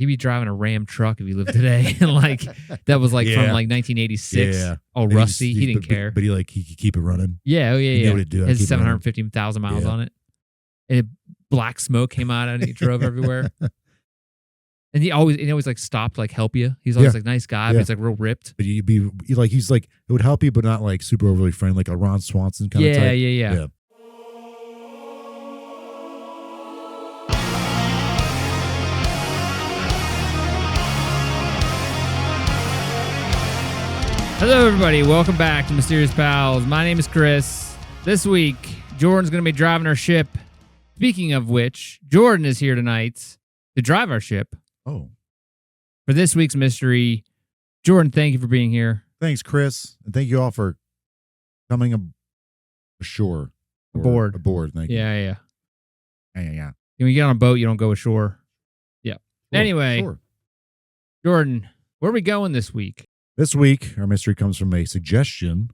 He'd be driving a Ram truck if he lived today. And that was from 1986. Yeah. All And rusty. He didn't care. But he could keep it running. Yeah. Oh, yeah. He Yeah. knew what to do. It has 750,000 miles on it. And black smoke came out and he drove everywhere. And he always stopped, help you. He's always nice guy, but he's real ripped. But he's it would help you, but not super overly friendly, like a Ron Swanson kind of type. Yeah. Hello, everybody. Welcome back to Mysterious Pals. My name is Chris. This week, Jordan's going to be driving our ship. Speaking of which, Jordan is here tonight to drive our ship. Oh. For this week's mystery. Jordan, thank you for being here. Thanks, Chris. And thank you all for coming ashore. Aboard. Thank you. Yeah. Yeah. When you get on a boat, you don't go ashore. Yeah. Sure, Anyway, sure. Jordan, where are we going this week? This week, our mystery comes from a suggestion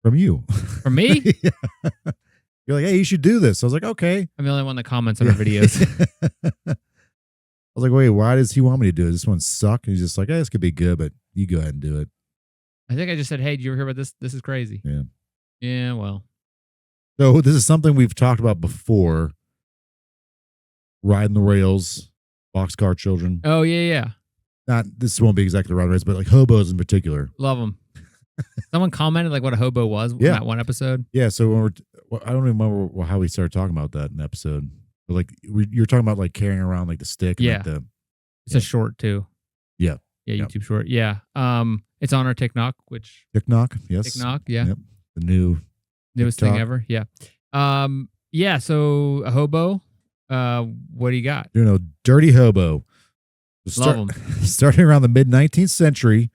from you. From me? Yeah. You're like, hey, you should do this. I was like, okay. I'm the only one that comments on our videos. I was like, wait, why does he want me to do it? This one suck? And he's just like, hey, this could be good, but you go ahead and do it. I think I just said, hey, did you ever hear about this? This is crazy. Yeah. Yeah, well. So this is something we've talked about before. Riding the rails, boxcar children. Oh, yeah. This won't be exactly riding rails, but hobos in particular. Love them. Someone commented what a hobo was in that one episode. Yeah, so when I don't even remember how we started talking about that in the episode. But you're talking about carrying around the stick. And, it's a short too. Yeah. Yeah, YouTube short. Yeah. It's on our TikTok, which TikTok, yes. TikTok, yeah. Yep. The newest TikTok thing ever. Yeah. Yeah, so a hobo. What do you got? Dirty hobo. Love them. Starting around the mid-19th century,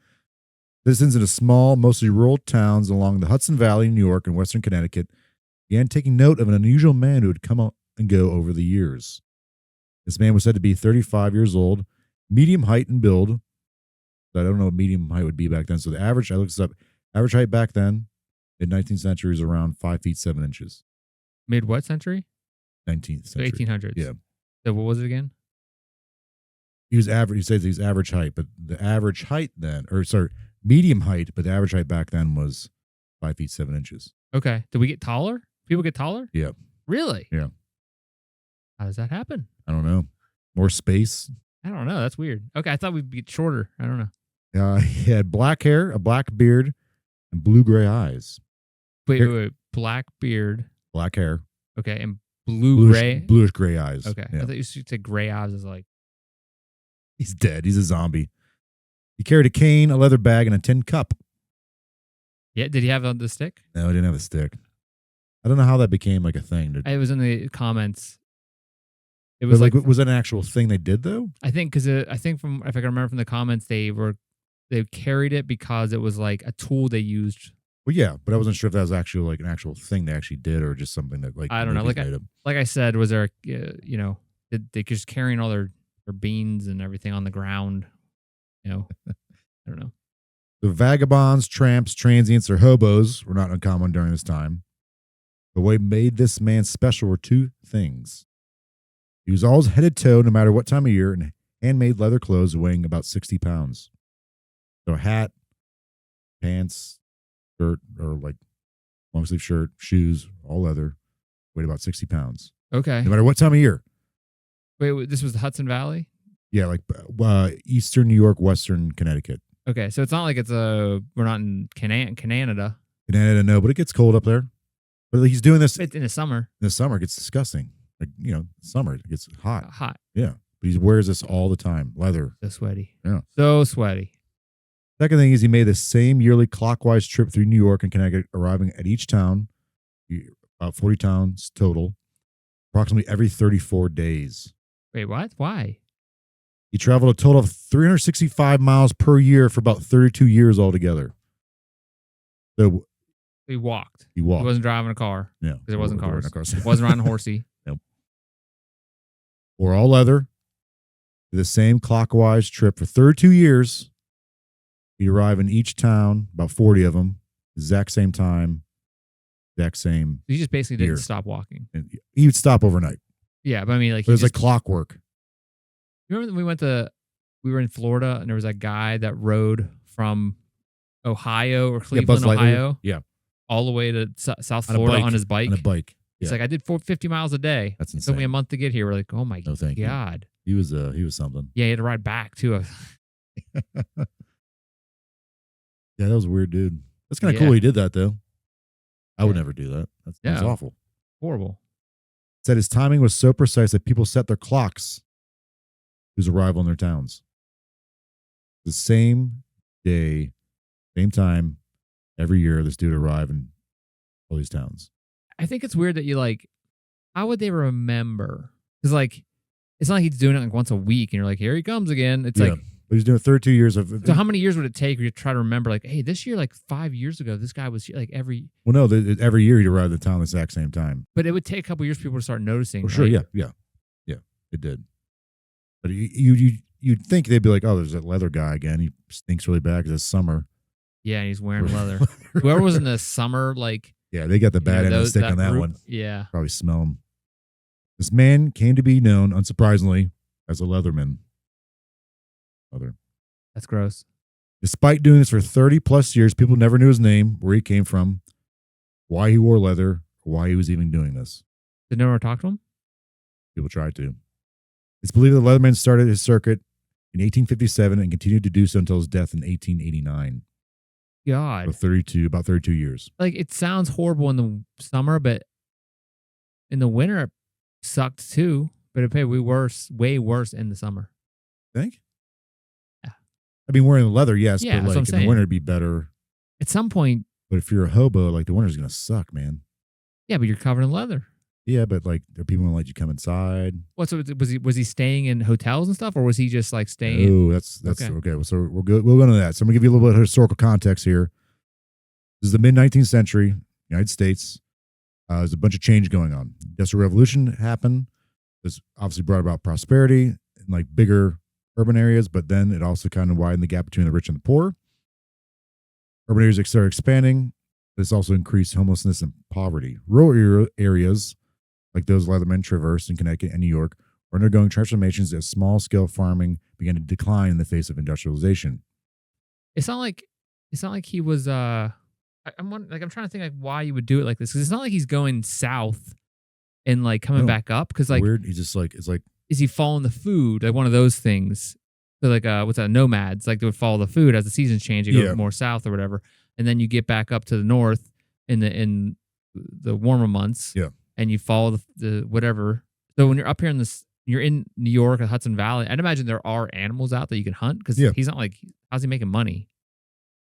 citizens in small, mostly rural towns along the Hudson Valley, New York, and western Connecticut began taking note of an unusual man who had come out and go over the years. This man was said to be 35 years old, medium height and build. I don't know what medium height would be back then. So I looked this up. Average height back then, mid-19th century, is around 5 feet 7 inches. Mid what century? 19th century. 1800s. Yeah. So what was it again? He was average. He says he's average height, but the average height then, medium height, but the average height back then was 5 feet 7 inches. Okay. Did we get taller? People get taller? Yeah. Really? Yeah. How does that happen? I don't know. More space. I don't know. That's weird. Okay. I thought we'd get shorter. I don't know. He had black hair, a black beard, and blue-gray eyes. Wait. Black beard. Black hair. Okay. And blue-gray? Bluish-gray eyes. Okay. Yeah. I thought you said gray eyes is He's dead. He's a zombie. He carried a cane, a leather bag, and a tin cup. Yeah. Did he have the stick? No, he didn't have a stick. I don't know how that became a thing. It was in the comments. It was was was that an actual thing they did though? I think if I can remember from the comments, they carried it because it was a tool they used. Well, yeah, but I wasn't sure if that was actually an actual thing they actually did or just something that I don't know. Like I said, was there did they just carrying all their beans and everything on the ground? I don't know. The vagabonds, tramps, transients, or hobos were not uncommon during this time. But what made this man special were two things. He was always head to toe, no matter what time of year, in handmade leather clothes weighing about 60 pounds. So a hat, pants, shirt, or long sleeve shirt, shoes, all leather, weighed about 60 pounds. Okay. No matter what time of year. Wait, this was the Hudson Valley? Yeah, eastern New York, western Connecticut. Okay, so it's not like we're not in Canada. Canada, no, but it gets cold up there. But he's doing this in the summer. In the summer, it gets disgusting. Summer, it gets hot. Hot. Yeah, but he wears this all the time. Leather. So sweaty. Yeah. So sweaty. Second thing is he made the same yearly clockwise trip through New York and Connecticut, arriving at each town, about 40 towns total, approximately every 34 days. Wait, what? Why? He traveled a total of 365 miles per year for about 32 years altogether. So he walked. He walked. He wasn't driving a car. Yeah. Because there wasn't cars. No It wasn't riding a horsey. Nope. Wore all leather. Did the same clockwise trip for 32 years. He'd arrive in each town, about 40 of them, exact same time, exact same. He just basically year. didn't stop walking. And he would stop overnight. Yeah, but I mean, it was like clockwork. You remember when we were in Florida and there was that guy that rode from Ohio or Yeah, Buzz Cleveland, Lightyear. Ohio, Yeah. all the way to South On a Florida bike. on his bike. On a bike. He's Yeah. like, I did 50 miles a day. That's It took me a insane. month to get here. We're like, oh my No, thank you. God. He was something. Yeah, he had to ride back too. Yeah, that was a weird dude. That's kind of Yeah. cool he did that, though. I would Yeah. never do that. That's Yeah. awful. Horrible. Said his timing was so precise that people set their clocks to his arrival in their towns. The same day, same time, every year, this dude arrived in all these towns. I think it's weird that you like, how would they remember? Because like, it's not like he's doing it like once a week and you're like, here he comes again. It's like, but he's doing 32 years of. so how many years would it take for you to try to remember like, hey, this year, like 5 years ago, this guy was here like every. Well, no, every year he'd arrive at the town at the exact same time. But it would take a couple years for people to start noticing. For sure, right? yeah, it did. But you'd think they'd be like, oh, there's that leather guy again. He stinks really bad because it's summer. Yeah, and he's wearing leather. Whoever was in the summer, like. Yeah, they got the bad end of the stick on that group, one. Yeah. Probably smell him. This man came to be known, unsurprisingly, as a leatherman. That's gross. Despite doing this for 30 plus years, people never knew his name, where he came from, why he wore leather, or why he was even doing this. Did no one ever talk to him? People tried to. It's believed that Leatherman started his circuit in 1857 and continued to do so until his death in 1889. God. So about 32 years. Like, it sounds horrible in the summer, but in the winter, it sucked too. But it paid way worse in the summer. Think? Yeah. I mean, wearing leather, yes, Yeah, but that's what I'm like in the saying. winter, it'd be better. At some point. But if you're a hobo, like the winter's going to suck, man. Yeah, but you're covered in leather. Yeah, but like, are people going to let you come inside? What? So was he staying in hotels and stuff, or was he just like staying? Oh, that's okay. So we'll go into that. So I'm gonna give you a little bit of historical context here. This is the mid 19th century, United States. There's a bunch of change going on. Industrial Revolution happened. This obviously brought about prosperity in like bigger urban areas, but then it also kind of widened the gap between the rich and the poor. Urban areas started expanding. This also increased homelessness and poverty. Rural areas, like those Leatherman traversed in Connecticut and New York, were undergoing transformations as small-scale farming began to decline in the face of industrialization. It's not like he was. I'm trying to think like why you would do it like this, because it's not like he's going south and like coming back up. Because like weird, he's just like it's like, is he following the food, like one of those things? So like what's that? Nomads, like they would follow the food as the seasons change. You go more south or whatever, and then you get back up to the north in the warmer months. Yeah. And you follow the whatever. So when you're up here you're in New York or Hudson Valley, I'd imagine there are animals out that you can hunt, because he's not like, how's he making money?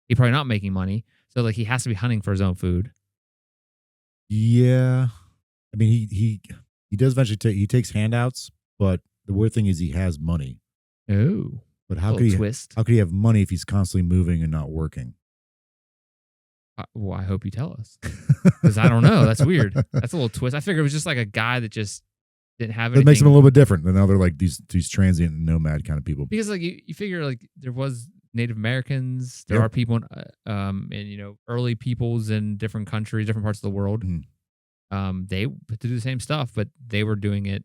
He's probably not making money. So like he has to be hunting for his own food. Yeah. I mean, he does eventually he takes handouts, but the weird thing is he has money. Oh. But how could he have money if he's constantly moving and not working? Well, I hope you tell us, because I don't know. That's weird. That's a little twist. I figured it was just like a guy that just didn't have anything. It makes him a little bit different than other like these transient and nomad kind of people. Because like you figure like there was Native Americans, there are people and early peoples in different countries, different parts of the world. Mm. They had to do the same stuff, but they were doing it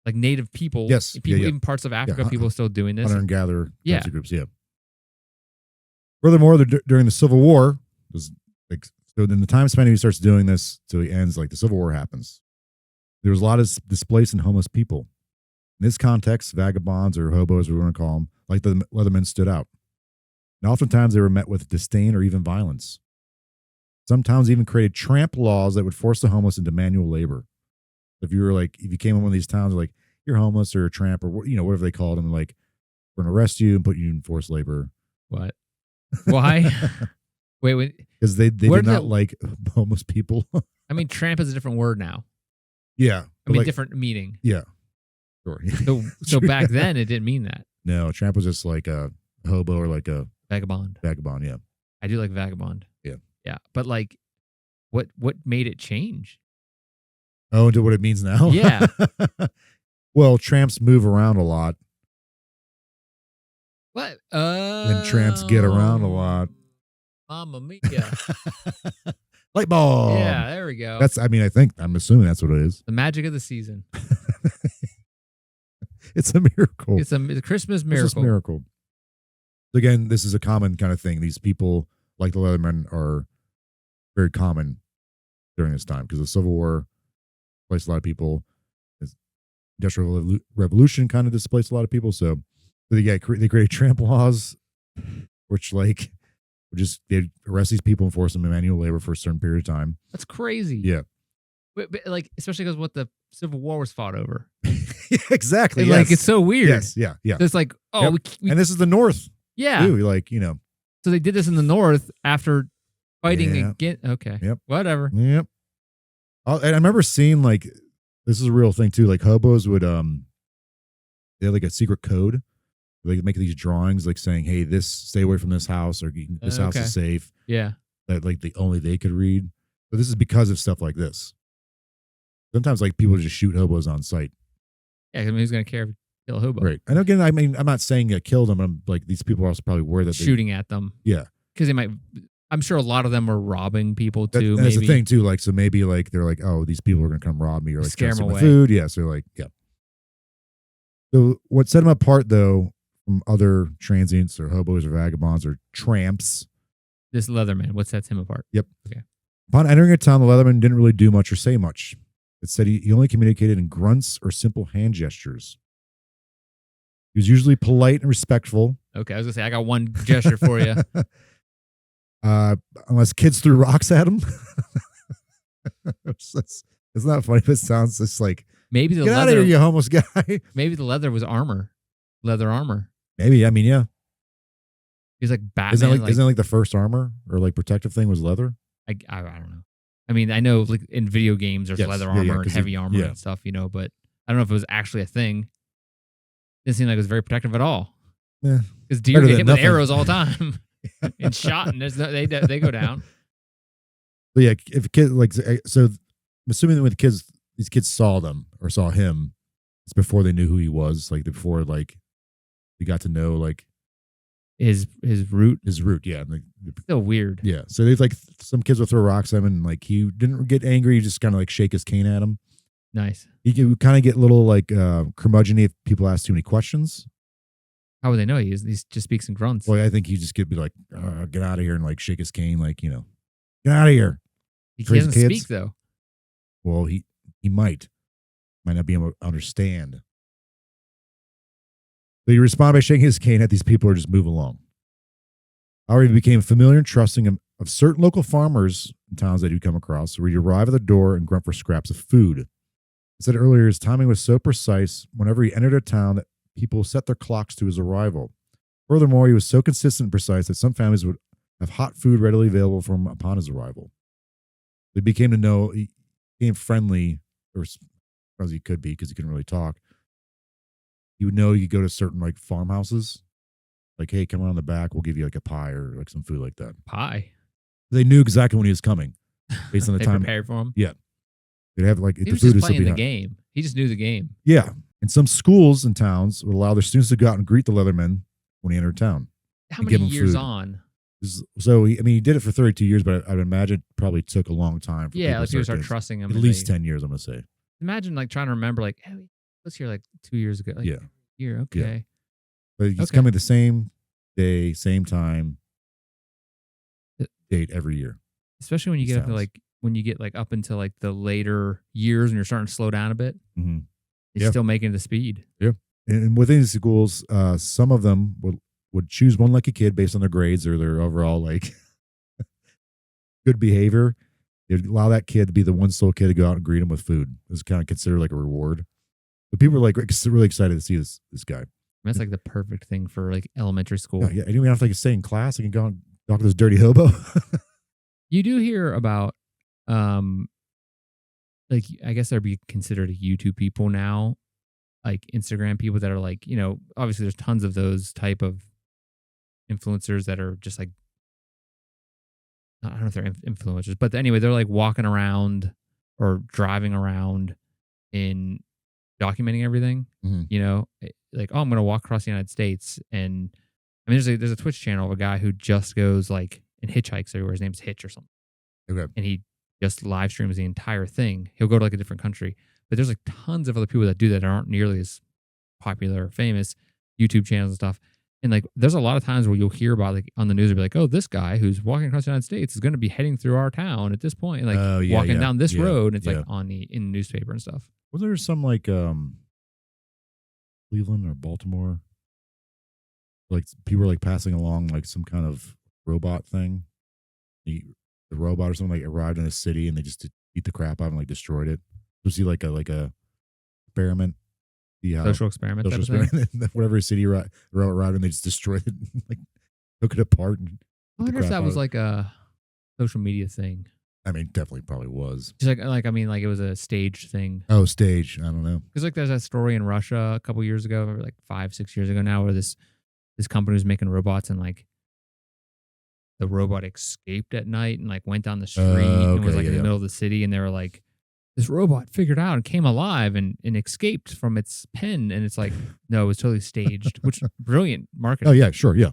like native people. Yes, people, even parts of Africa, people are still doing this. Hunter and gatherer types of groups. Yeah. Furthermore, during the Civil War. So in the time span he starts doing this till he ends, like the Civil War happens. There was a lot of displaced and homeless people. In this context, vagabonds or hobos, we want to call them, like the Leathermen, stood out. And oftentimes they were met with disdain or even violence. Some towns even created tramp laws that would force the homeless into manual labor. If you came in one of these towns, like you're homeless or a tramp or whatever they called them, like we're gonna arrest you and put you in forced labor. What? Why? Wait. Because they did not like homeless people. I mean, tramp is a different word now. Yeah. I mean, different meaning. Yeah. Sure. So back then, it didn't mean that. No, tramp was just like a hobo or like a vagabond. Vagabond, yeah. I do like vagabond. Yeah. Yeah. But like, what made it change? Oh, into what it means now? Yeah. Well, tramps move around a lot. What? And tramps get around a lot. Mamma mia. Light bulb. Yeah, there we go. I'm assuming that's what it is. The magic of the season. It's a miracle. It's a Christmas Christmas miracle. miracle. Again, this is a common kind of thing. These people, like the Leathermen, are very common during this time because the Civil War displaced a lot of people. The Industrial Revolution kind of displaced a lot of people. So they created tramp laws, which like they'd arrest these people and force them in manual labor for a certain period of time. That's crazy. Yeah. But like, especially because what the Civil War was fought over. Yeah, exactly. And, yes. like, it's so weird. Yes. Yeah. Yeah. So it's like, oh, Yep. And this is the North. Yeah. Too, like, you know. So they did this in the North after fighting Yeah. again. Okay. Yep. Whatever. Yep. And I remember seeing like, this is a real thing too. Like hobos would, they had like a secret code. They could make these drawings like saying, hey, stay away from this house, or this house is safe. Yeah. That like only they could read. But this is because of stuff like this. Sometimes like people just shoot hobos on sight. Yeah. I mean, who's going to care if you kill a hobo? Right. And again, I mean, I'm not saying kill them. I'm like, these people are also probably worried that Shooting at them. Yeah. Because they might, I'm sure a lot of them were robbing people too. That's the thing too. Like, so maybe like they're like, oh, these people are going to come rob me or like scare them away. Food. Yeah. So like, yeah. So what set them apart though from other transients or hobos or vagabonds or tramps? This Leatherman, what sets him apart? Yep. Okay. Upon entering a town, the Leatherman didn't really do much or say much. It said he only communicated in grunts or simple hand gestures. He was usually polite and respectful. Okay, I was gonna say I got one gesture for you. Unless kids threw rocks at him. It's not funny, but it sounds just like maybe the get leather. Out of here, you homeless guy. Maybe the leather was armor, leather armor. Maybe. I mean, yeah. He's like Batman. Isn't that like the first armor or like protective thing was leather? I don't know. I mean, I know like in video games there's leather armor and heavy armor and stuff, you know, but I don't know if it was actually a thing. Didn't seem like it was very protective at all. Yeah, because deer get hit with arrows all the time and shot, and they go down. But yeah, if a kid like so, I'm assuming that when these kids saw them or saw him, it's before they knew who he was. Like before, like we got to know like his root. Yeah, like, still weird. Yeah, so they've like some kids would throw rocks at him, and like he didn't get angry. He just kind of like shake his cane at him. Nice. He could kind of get a little like curmudgeon if people ask too many questions. How would they know he just speaks in grunts? Well, I think he just could be like, get out of here, and like shake his cane, like, you know, get out of here. He doesn't speak though. Well, he might not be able to understand. So he responded by shaking his cane at these people or just move along. However, he became familiar and trusting of certain local farmers in towns that he'd come across, where he'd arrive at the door and grunt for scraps of food. I said earlier, his timing was so precise whenever he entered a town that people set their clocks to his arrival. Furthermore, he was so consistent and precise that some families would have hot food readily available for him upon his arrival. They became to know, he became friendly, or as he could be because he couldn't really talk. He would know you could go to certain like farmhouses, like, hey, come around the back, we'll give you like a pie or like some food like that. Pie? They knew exactly when he was coming based on the time. They prepared for him? Yeah. They'd have like, he the was food just playing the hot. game. He just knew the game. Yeah. And some schools and towns would allow their students to go out and greet the Leatherman when he entered town. How many years on? So, he did it for 32 years, but I would imagine it probably took a long time. For like people start trusting him. At least 10 years, I'm going to say. Imagine like trying to remember, like, hey, I was here like 2 years ago. Like, year, okay. Yeah. But he's coming the same day, same time, date every year. Especially when you get up to like, when you get like up into like the later years and you're starting to slow down a bit. Mm-hmm. He's still making the speed. Yeah. And within these schools, some of them would choose one lucky kid based on their grades or their overall like good behavior. They'd allow that kid to be the one sole kid to go out and greet him with food. It was kind of considered like a reward. But people were like really excited to see this guy. That's like the perfect thing for like elementary school. Yeah, I didn't even have to stay in class. I can go and talk to this dirty hobo. You do hear about, like, I guess they'd be considered YouTube people now, like Instagram people that are like, you know, obviously there's tons of those type of influencers that are just like, I don't know if they're influencers, but anyway, they're like walking around or driving around in documenting everything, you know, like, oh, I'm going to walk across the United States. And I mean, there's a Twitch channel of a guy who just goes like and hitchhikes everywhere. His name's Hitch or something. Okay. And he just live streams the entire thing. He'll go to like a different country, but there's like tons of other people that do that aren't nearly as popular or famous YouTube channels and stuff. And like, there's a lot of times where you'll hear about like on the news, it'll be like, oh, this guy who's walking across the United States is going to be heading through our town at this point, and like walking down this road. And it's like in the newspaper and stuff. Was there some like Cleveland or Baltimore? Like people were like passing along like some kind of robot thing. The robot or something like arrived in a city and they just beat the crap out of and like destroyed it. Was he like a experiment? Social experiment. Social experiment. Whatever city arrived and they just destroyed it, and, like took it apart. And I wonder if that was like a social media thing. I mean, definitely probably was. Just like I mean, like it was a staged thing. Oh, stage. I don't know. Because like there's that story in Russia a couple years ago, or like 5-6 years ago now, where this company was making robots and like the robot escaped at night and like went down the street and was like in the middle of the city, and they were like, this robot figured out and came alive and escaped from its pen, and it's like, no, it was totally staged, which brilliant marketing. Oh yeah, sure, yeah.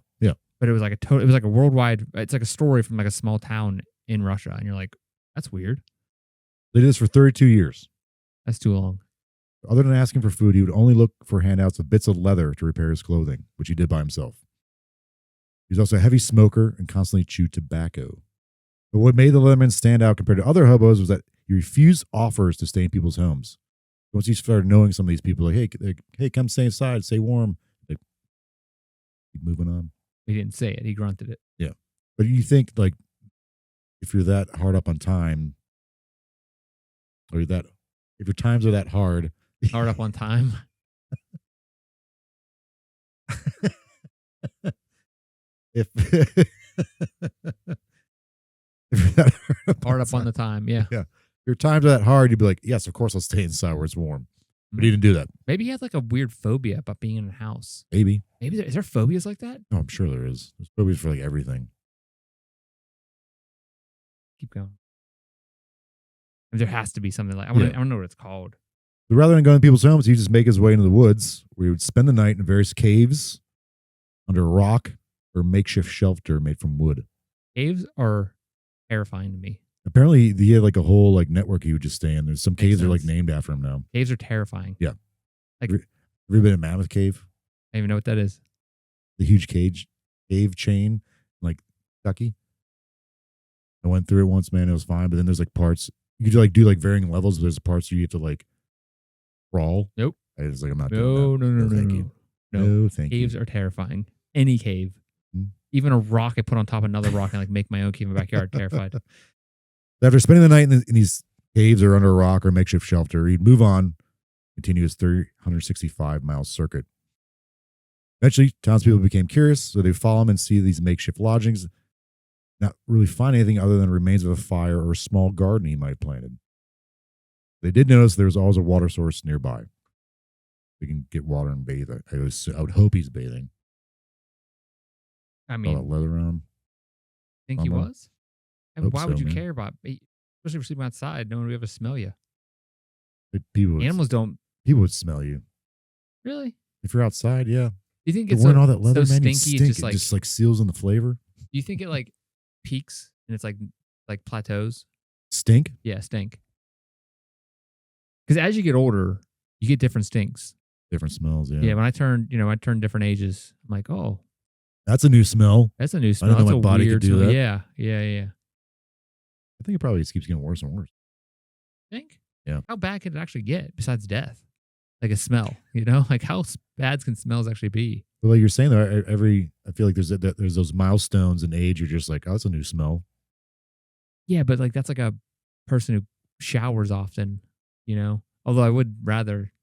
But it was like it was like a worldwide. It's like a story from like a small town in Russia, and you're like, that's weird. They did this for 32 years. That's too long. Other than asking for food, he would only look for handouts of bits of leather to repair his clothing, which he did by himself. He was also a heavy smoker and constantly chewed tobacco. But what made the Leatherman stand out compared to other hobos was that he refused offers to stay in people's homes. Once he started knowing some of these people, like, hey, come stay inside, stay warm. Like, keep moving on. He didn't say it. He grunted it. Yeah. But you think, like, if you're that hard up on time, or if your times are that hard. Hard up on time? if you're that hard up on the time, yeah. Yeah. Your times are that hard, you'd be like, yes, of course I'll stay inside where it's warm. But he didn't do that. Maybe he had like a weird phobia about being in a house. Maybe. Is there phobias like that? Oh, I'm sure there is. There's phobias for like everything. Keep going. I mean, there has to be something like I want to know what it's called. So rather than going to people's homes, he'd just make his way into the woods where he would spend the night in various caves, under a rock, or makeshift shelter made from wood. Caves are terrifying to me. Apparently, he had like a whole like network he would just stay in. There's some caves that are like named after him now. Caves are terrifying. Yeah. Like, have you been in Mammoth Cave? I don't even know what that is. The huge cave chain, like Kentucky. I went through it once, man. It was fine. But then there's like parts you could like do like varying levels. But there's parts where you have to like crawl. Nope. I was like, I'm not doing that. No, thank you. No, thank you. Caves are terrifying. Any cave. Even a rock I put on top of another rock and like make my own cave in my backyard. Terrified. After spending the night in these caves or under a rock or makeshift shelter, he'd move on, continue his 365-mile circuit. Eventually, townspeople became curious, so they'd follow him and see these makeshift lodgings, not really find anything other than remains of a fire or a small garden he might have planted. They did notice there was always a water source nearby. We can get water and bathe. I would hope he's bathing. I mean, Leatherman. Think he was? I mean, why would you man. care about, especially if you're sleeping outside? No one would ever smell you. Animals don't. People would smell you. Really? If you're outside, yeah. Do you think But it's wearing all that leather, so man, stinky? it just like seals in the flavor. Do you think it like peaks and it's like plateaus? Stink? Yeah, stink. Because as you get older, you get different stinks. Different smells, yeah. Yeah, when I turn different ages, I'm like, oh, that's a new smell. that's a new smell. I didn't know That's my a body weird could do smell. that. Yeah. I think it probably just keeps getting worse and worse. Think? Yeah. How bad could it actually get besides death? Like a smell, you know? Like how bad can smells actually be? But like you're saying, though, I feel like there's those milestones in age. You're just like, oh, that's a new smell. Yeah, but like that's like a person who showers often, you know? Although I would rather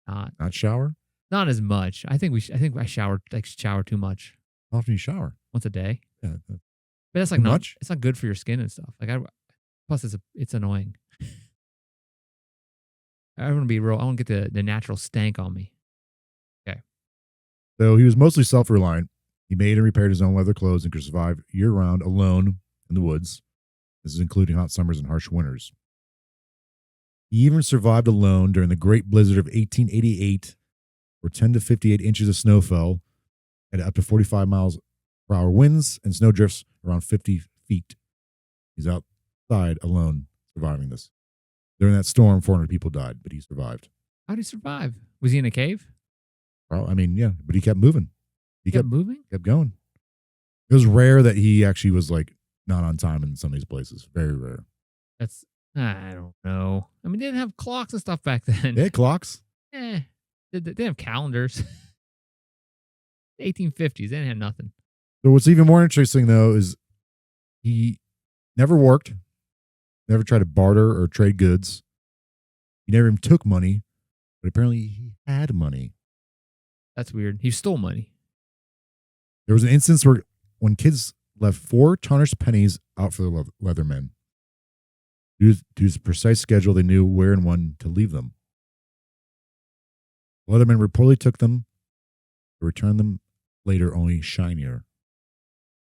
not shower. Not as much. I think I shower too much. How often do you shower? Once a day. Yeah. But that's like Too not much? It's not good for your skin and stuff. Like plus it's annoying. I want to be real. I want to get the natural stank on me. Okay. Though he was mostly self-reliant, he made and repaired his own leather clothes and could survive year-round alone in the woods. This is including hot summers and harsh winters. He even survived alone during the Great Blizzard of 1888, where 10 to 58 inches of snow fell at up to 45 miles per hour winds and snow drifts around 50 feet. He's outside alone surviving this. During that storm, 400 people died, but he survived. How did he survive? Was he in a cave? Well, I mean, yeah, but he kept moving. He kept moving? Kept going. It was rare that he actually was like not on time in some of these places. Very rare. That's, I don't know. I mean, they didn't have clocks and stuff back then. They had clocks. They didn't have calendars. 1850s, they didn't have nothing. So what's even more interesting, though, is he never worked, never tried to barter or trade goods. He never even took money, but apparently he had money. That's weird. He stole money. There was an instance where when kids left 4 tarnished pennies out for the Leatherman. Due to his precise schedule, they knew where and when to leave them. Leatherman reportedly took them, to return them later only shinier.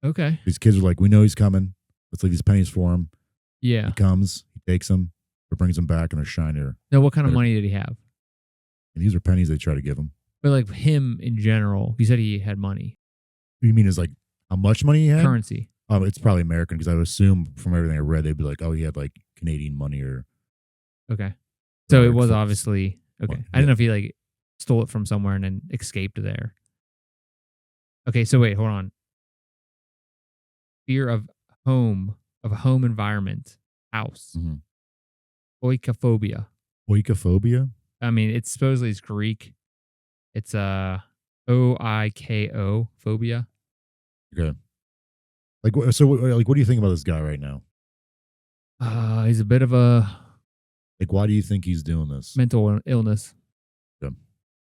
Okay. These kids were like, we know he's coming. Let's leave these pennies for him. Yeah. He comes, he takes them, or brings them back, and they're shinier. Now, what kind of money did he have? And these are pennies they try to give him. But like him in general, he said he had money. What you mean is like how much money he had? Currency. It's probably American because I would assume from everything I read, they'd be like, oh, he had like Canadian money or. Okay. So it was obviously, okay. Well, I didn't know if he like stole it from somewhere and then escaped there. Okay, so wait, hold on. Fear of home, of a home environment, house. Mm-hmm. Oikophobia. Oikophobia? I mean, it's supposedly it's Greek. It's OIKO, phobia. Okay. Like, what do you think about this guy right now? He's a bit of a Like, why do you think he's doing this? mental illness. Yeah.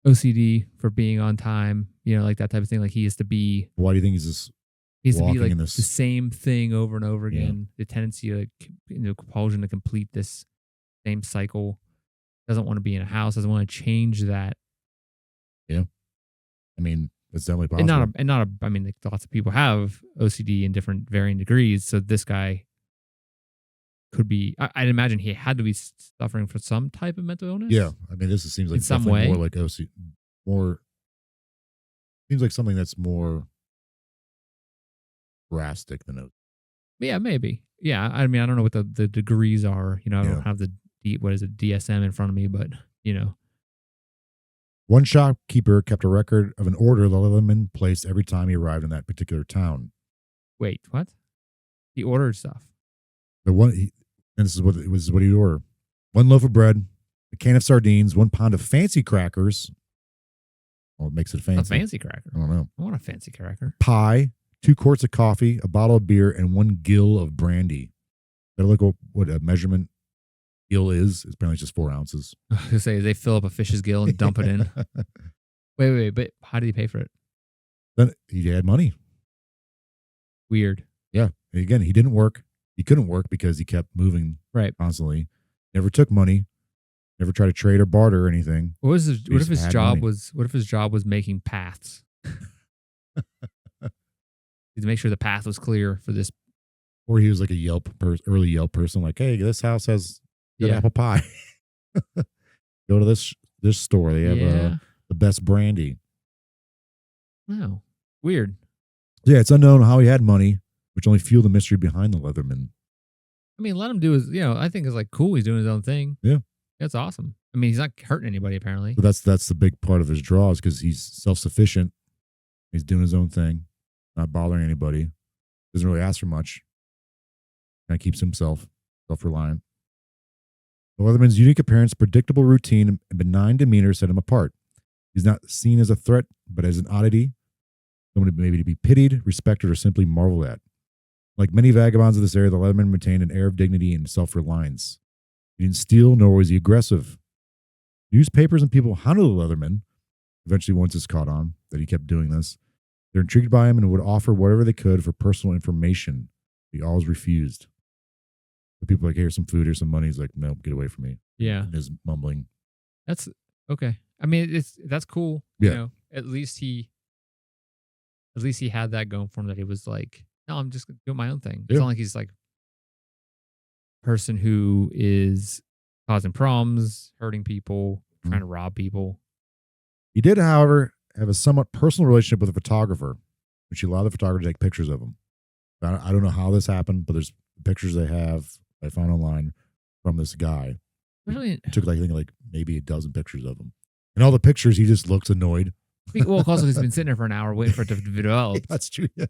OCD for being on time, like that type of thing. Like he has to be. Why do you think he's this? He has to be like in the this? same thing over and over Yeah. again. The tendency to compulsion to complete this same cycle. Doesn't want to be in a house. Doesn't want to change that. Yeah. I mean, it's definitely possible. I mean, like, lots of people have OCD in different varying degrees. So this guy could be. I'd imagine he had to be suffering from some type of mental illness. Yeah, I mean, this seems like in some definitely way. more like OCD. Seems like something that's more drastic than OCD. Yeah, maybe. Yeah, I mean, I don't know what the degrees are. I don't have the DSM in front of me, but One shopkeeper kept a record of an order the Leatherman placed every time he arrived in that particular town. Wait, what? He ordered stuff. And this is what he'd order: 1 loaf of bread, a can of sardines, 1 pound of fancy crackers. Well, it makes it fancy. A fancy cracker. I don't know. I want a fancy cracker. Pie, 2 quarts of coffee, a bottle of beer, and 1 gill of brandy. Gotta look what a measurement gill is. It's apparently just 4 ounces. I was gonna say they fill up a fish's gill and dump it in. Wait, but how did he pay for it? Then he had money. Weird. Yeah. And again, he didn't work. He couldn't work because he kept moving constantly. Never took money. Never tried to trade or barter or anything. What if his job was making paths? To make sure the path was clear for this. Or he was like a early Yelp person, like, hey, this house has good apple pie. Go to this store. They have the best brandy. Wow. Weird. Yeah, it's unknown how he had money, which only fueled the mystery behind the Leatherman. I mean, let him do his, I think it's like cool. He's doing his own thing. Yeah. That's awesome. I mean, he's not hurting anybody apparently. But that's the big part of his draw is because he's self-sufficient. He's doing his own thing, not bothering anybody. Doesn't really ask for much. Kind of keeps himself self-reliant. The Leatherman's unique appearance, predictable routine, and benign demeanor set him apart. He's not seen as a threat, but as an oddity, someone maybe to be pitied, respected, or simply marveled at. Like many vagabonds of this area, the Leatherman maintained an air of dignity and self-reliance. He didn't steal, nor was he aggressive. Newspapers and people hounded the Leatherman. Eventually, once it's caught on that he kept doing this, they're intrigued by him and would offer whatever they could for personal information. He always refused. The people are like, hey, here's some food, here's some money. He's like, no, get away from me. Yeah. And his mumbling. That's okay. I mean, that's cool. Yeah. At least he had that going for him, that he was like, no, I'm just doing my own thing. It's not like he's like a person who is causing problems, hurting people, trying to rob people. He did, however, have a somewhat personal relationship with a photographer, which he allowed the photographer to take pictures of him. I don't know how this happened, but there's pictures they have I found online from this guy. Really? It took, I think, like maybe a dozen pictures of him. In all the pictures, he just looks annoyed. Well, also he's been sitting there for an hour waiting for it to develop. That's true. Yeah.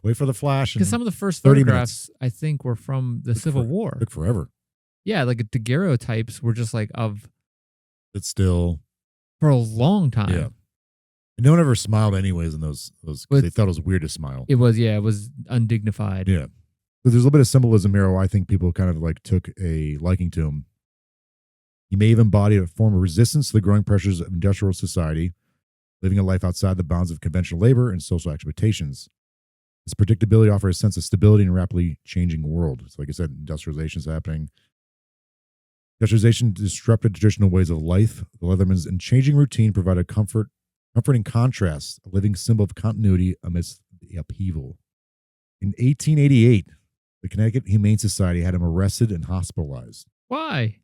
Wait for the flash. Because some of the first photographs, I think, were from the Civil War. Took forever. Yeah, like daguerreotypes were just like of. It's still for a long time. Yeah. And no one ever smiled anyways in those they thought it was weird to smile. It was undignified. Yeah. But there's a little bit of symbolism here where I think people kind of like took a liking to him. He may have embodied a form of resistance to the growing pressures of industrial society, living a life outside the bounds of conventional labor and social expectations. His predictability offers a sense of stability in a rapidly changing world. So like I said, industrialization is happening. Industrialization disrupted traditional ways of life. The Leatherman's and changing routine provided comforting contrast, a living symbol of continuity amidst the upheaval. In 1888, the Connecticut Humane Society had him arrested and hospitalized. Why?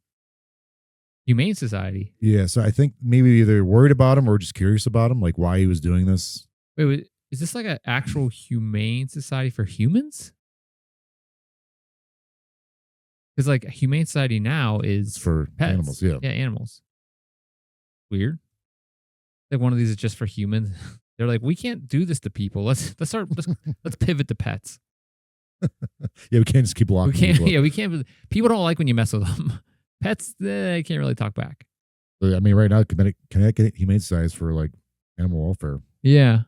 Humane Society? Yeah, so I think maybe either worried about him or just curious about him, like why he was doing this. Wait, is this like an actual humane society for humans? Because like a humane society now is it's for pets. Animals. Yeah, animals. Weird. Like one of these is just for humans. They're like, we can't do this to people. Let's pivot to pets. Yeah, we can't just keep locking. We can't. People don't like when you mess with them. Pets, they can't really talk back. I mean, right now, Connecticut Humane Society is for like animal welfare. Yeah,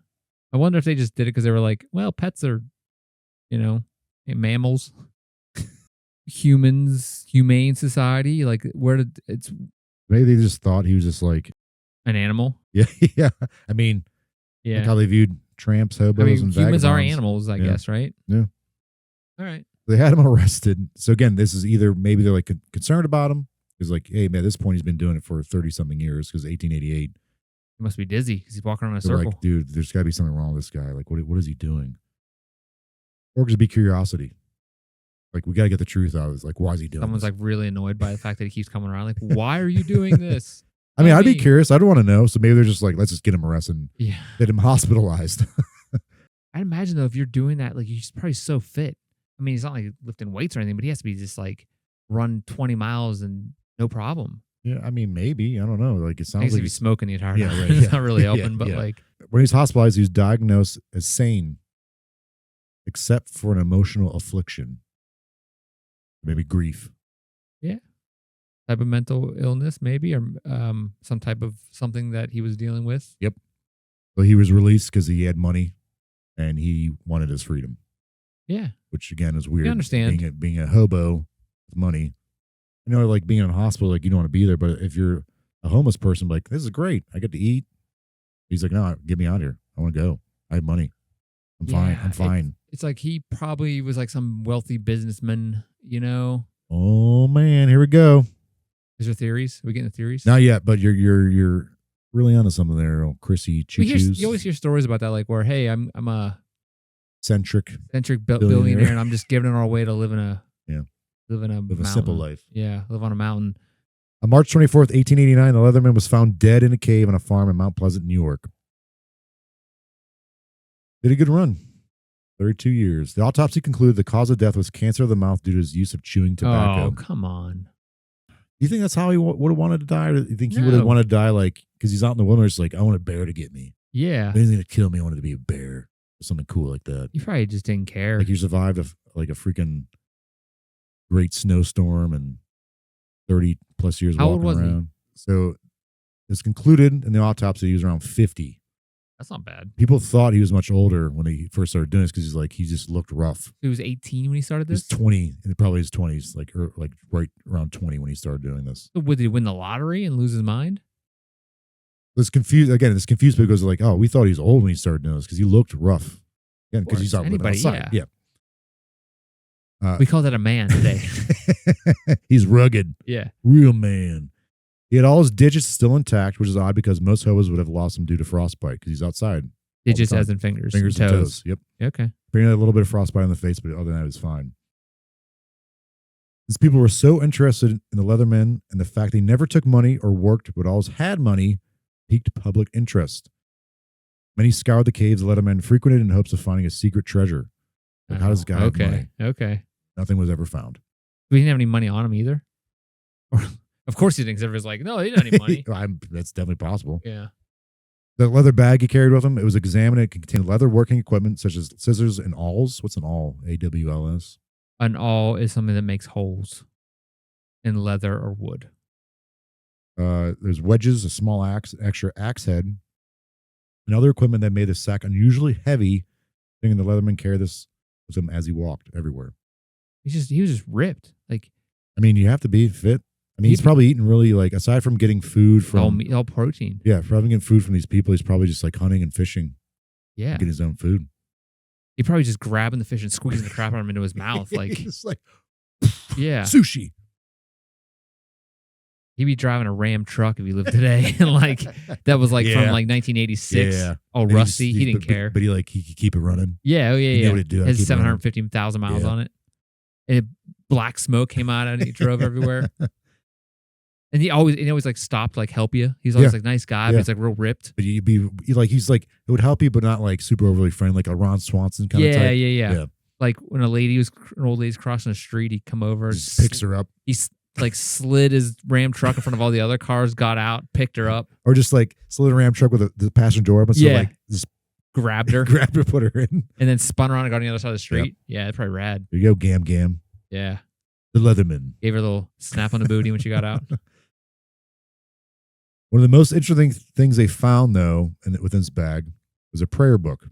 I wonder if they just did it because they were like, well, pets are, mammals. Humans, humane society. Like, maybe they just thought he was just like an animal. Yeah, yeah. I mean, like how they viewed tramps, hobos, and humans vagabonds. Are animals, I guess, right? Yeah. All right. They had him arrested. So again, this is either maybe they're like concerned about him. He's like, hey, man, at this point he's been doing it for 30-something years because 1888. He must be dizzy because he's walking around in a circle. Like, dude, there's got to be something wrong with this guy. Like, what is he doing? Or just be curiosity. Like, we got to get the truth out. It's like, why is he doing Someone's this? like really annoyed by the fact that he keeps coming around. Like, why are you doing this? I mean, I'd be curious. I'd want to know. So maybe they're just like, let's just get him arrested and get him hospitalized. I'd imagine, though, if you're doing that, like, he's probably so fit. I mean, he's not like lifting weights or anything, but he has to be just like run 20 miles and no problem. Yeah, I mean, maybe. I don't know. Like, it sounds like he's smoking the entire time. Right, it's not really open, but like. When he's hospitalized, he's diagnosed as sane, except for an emotional affliction. Maybe grief. Yeah. Type of mental illness, maybe, or some type of something that he was dealing with. Yep. But he was released because he had money and he wanted his freedom. Yeah. Which, again, is weird. I understand. Being a hobo with money. You know, like being in a hospital, like you don't want to be there. But if you're a homeless person, like, this is great. I get to eat. He's like, no, get me out of here. I want to go. I have money. I'm fine. I'm fine. It's like he probably was like some wealthy businessman, Oh, man. Here we go. Is there theories? Are we getting the theories? Not yet, but you're really onto something there, old Chrissy Choo-Choos. You always hear stories about that, like where, hey, I'm a eccentric billionaire, and I'm just giving it all away to live in a simple life. Yeah, live on a mountain. On March 24th, 1889, the Leatherman was found dead in a cave on a farm in Mount Pleasant, New York. Did a good run. 32 years. The autopsy concluded the cause of death was cancer of the mouth due to his use of chewing tobacco. Oh, come on. Do you think that's how he would have wanted to die? Or do you think he would have wanted to die like, because he's out in the wilderness, like, I want a bear to get me. Yeah. If he's going to kill me, I wanted to be a bear. Or something cool like that. He probably just didn't care. Like he survived a freaking great snowstorm and 30 plus years walking around. So it's concluded in the autopsy he was around 50. That's not bad. People thought he was much older when he first started doing this because he just looked rough. He was 18 when he started this? He was 20, probably his 20s, like right around 20 when he started doing this. So did he win the lottery and lose his mind? It's confused because like, oh, we thought he was old when he started doing this because he looked rough. Again, because he's out living outside. Yeah. We call that a man today. He's rugged. Yeah. Real man. He had all his digits still intact, which is odd because most hobos would have lost them due to frostbite because he's outside. Digits as in fingers. Fingers and toes. Yep. Okay. Bringing a little bit of frostbite on the face, but other than that, it was fine. These people were so interested in the Leathermen and the fact they never took money or worked, but always had money, piqued public interest. Many scoured the caves the Leathermen frequented in hopes of finding a secret treasure. Like, how does this guy have money? Okay. Nothing was ever found. We didn't have any money on him either. Of course he thinks everybody's like, no, he didn't have any money. That's definitely possible. Yeah. The leather bag he carried with him, it was examined. It contained leather working equipment such as scissors and awls. What's an awl? AWLS. An awl is something that makes holes in leather or wood. There's wedges, a small axe, extra axe head, and other equipment that made the sack unusually heavy, thinking the Leatherman carried this with him as he walked everywhere. He was just ripped. Like, I mean, you have to be fit. I mean, he's probably eating really, like, aside from getting food from all protein. Yeah, probably getting food from these people, he's probably just like hunting and fishing. Yeah, getting his own food. He probably just grabbing the fish and squeezing the crap out of him into his mouth, like it's like, yeah, sushi. He'd be driving a Ram truck if he lived today, and like that was like from like 1986. Yeah, all rusty. He didn't care, but he could keep it running. Yeah, He knew what to do. It has 750,000 miles on it, and black smoke came out and he drove everywhere. And he always like stopped to like help you. He's always like nice guy, but he's like real ripped. But he's like it would help you, but not like super overly friendly, like a Ron Swanson kind of type. Yeah. Like when an old lady's crossing the street, he'd come over, just picks her up. He's like slid his Ram truck in front of all the other cars, got out, picked her up, or just like slid a Ram truck with the passenger door open, so like just grabbed her, put her in, and then spun around and got on the other side of the street. Yeah, that's probably rad. There you go, Gam. Yeah, the Leatherman gave her a little snap on the booty when she got out. One of the most interesting things they found, though, within this bag was a prayer book.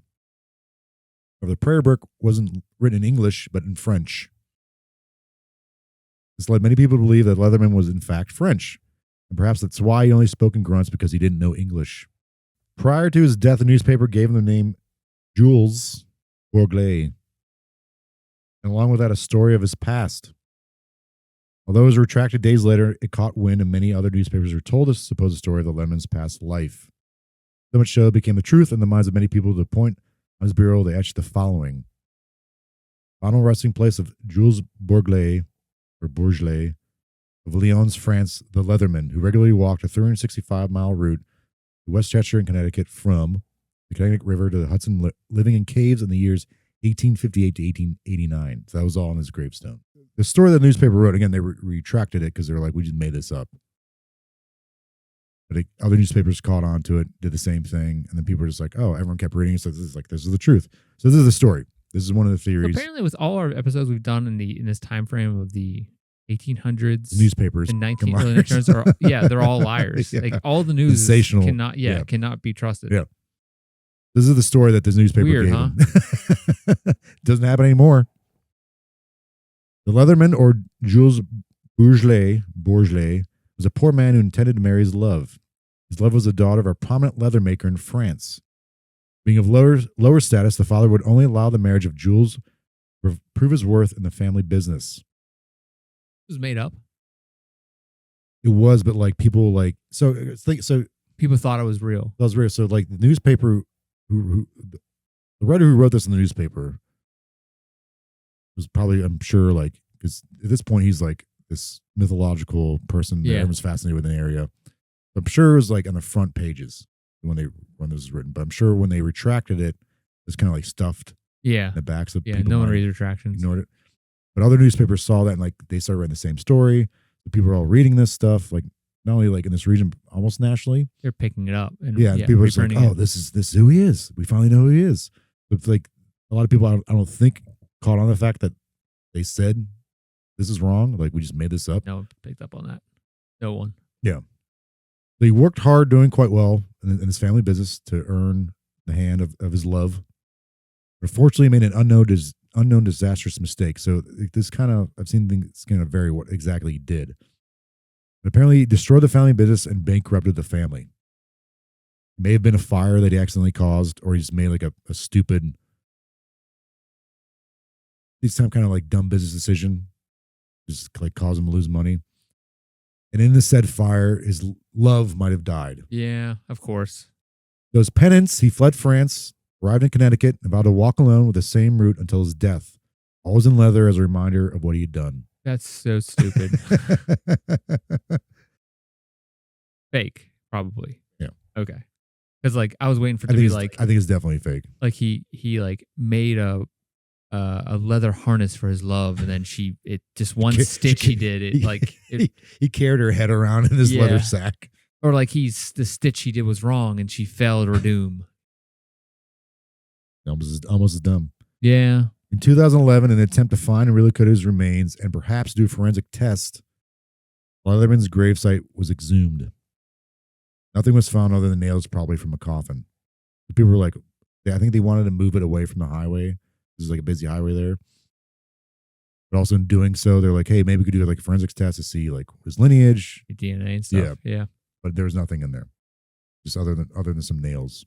The prayer book wasn't written in English, but in French. This led many people to believe that Leatherman was, in fact, French. And perhaps that's why he only spoke in grunts, because he didn't know English. Prior to his death, the newspaper gave him the name Jules Bourglet. And along with that, a story of his past. Although it was retracted days later, it caught wind, and many other newspapers retold this supposed story of the Leatherman's past life. So much so it became the truth in the minds of many people. To the point on his burial, they etched the following: final resting place of Jules Bourglet, or Bourgelet, of Lyons, France, the Leatherman, who regularly walked a 365-mile route to Westchester in Connecticut from the Connecticut River to the Hudson, living in caves in the years 1858 to 1889. So that was all on his gravestone. The story the newspaper wrote, again, they retracted it because they were like, we just made this up. But other newspapers caught on to it, did the same thing, and then people were just like, oh, everyone kept reading it, so this is the truth. So this is the story. This is one of the theories. So apparently, with all our episodes we've done in this time frame of the 1800s, newspapers and 1900s, they're all liars. Like all the news sensational, cannot be trusted. Yeah. This is the story that this newspaper gave them. Doesn't happen anymore. The Leatherman, or Jules Bourgelet, was a poor man who intended to marry his love. His love was the daughter of a prominent leather maker in France. Being of lower status, the father would only allow the marriage of Jules to prove his worth in the family business. It was made up. It was, but like people people thought it was real. That was real. So like the newspaper, the writer who wrote this in the newspaper was probably, I'm sure, like, because at this point he's like this mythological person that everyone's fascinated with in the area. I'm sure it was like on the front pages when this was written, but I'm sure when they retracted it, it was kind of like stuffed in the back. So no one reads retractions. Ignored it. But other newspapers saw that and like they started writing the same story. So people are all reading this stuff, like not only like in this region, but almost nationally. They're picking it up. And people are just like, oh, this is who he is. We finally know who he is. But like a lot of people, I don't think caught on the fact that they said this is wrong. Like we just made this up. No one picked up on that. No one. Yeah. So he worked hard, doing quite well in his family business to earn the hand of his love. But unfortunately, he made an unknown disastrous mistake. So this kind of, I've seen things kind of vary what exactly he did. But apparently, he destroyed the family business and bankrupted the family. It may have been a fire that he accidentally caused, or he just made like a stupid, some kind of like dumb business decision, just like cause him to lose money. And in the said fire, his love might have died. Yeah, of course. So as penance, he fled France, arrived in Connecticut, and vowed to walk alone with the same route until his death, always in leather as a reminder of what he had done. That's so stupid. Fake, probably. Yeah. Okay. Because like I was waiting for it to be like, I think it's definitely fake. Like he like made a a leather harness for his love, and then just one stitch he did it like he carried her head around in his leather sack, or like the stitch he did was wrong and she fell to her doom. Almost as dumb. Yeah. In 2011, in an attempt to find and relocate his remains and perhaps do a forensic test, Leatherman's gravesite was exhumed. Nothing was found other than nails, probably from a coffin. The people were like, I think they wanted to move it away from the highway. There's like a busy highway there. But also in doing so, they're like, hey, maybe we could do like a forensics test to see like his lineage. DNA and stuff. Yeah. But there was nothing in there. Just other than some nails.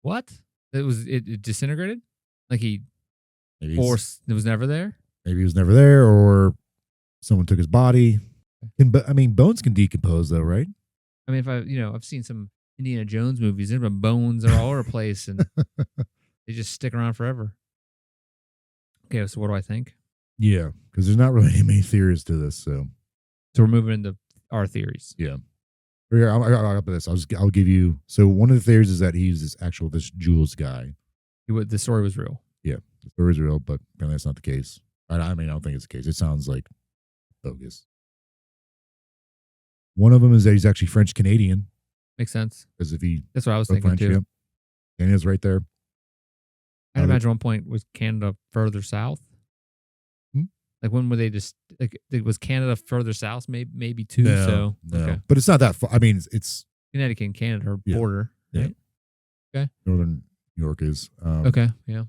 What? It disintegrated? Like it was never there? Maybe he was never there, or someone took his body. I mean, bones can decompose though, right? I mean, I've seen some Indiana Jones movies. There's been bones are all over the place, and they just stick around forever. Okay, so what do I think? Yeah, because there's not really many theories to this. So we're moving into our theories. Yeah. Here, I'll this. I'll give you. So one of the theories is that he's this Jules guy. The story was real. Yeah, the story is real, but apparently that's not the case. I don't think it's the case. It sounds like bogus. One of them is that he's actually French Canadian. Makes sense. Because that's what I was thinking French, too. Yeah. Canada's right there. I'd imagine one point was Canada further south. Like when were they just like was Canada further south? Maybe too. No, okay. But it's not that far. I mean, it's Connecticut and Canada are border. Yeah. Right? Okay. Northern New York is. Okay. Yeah.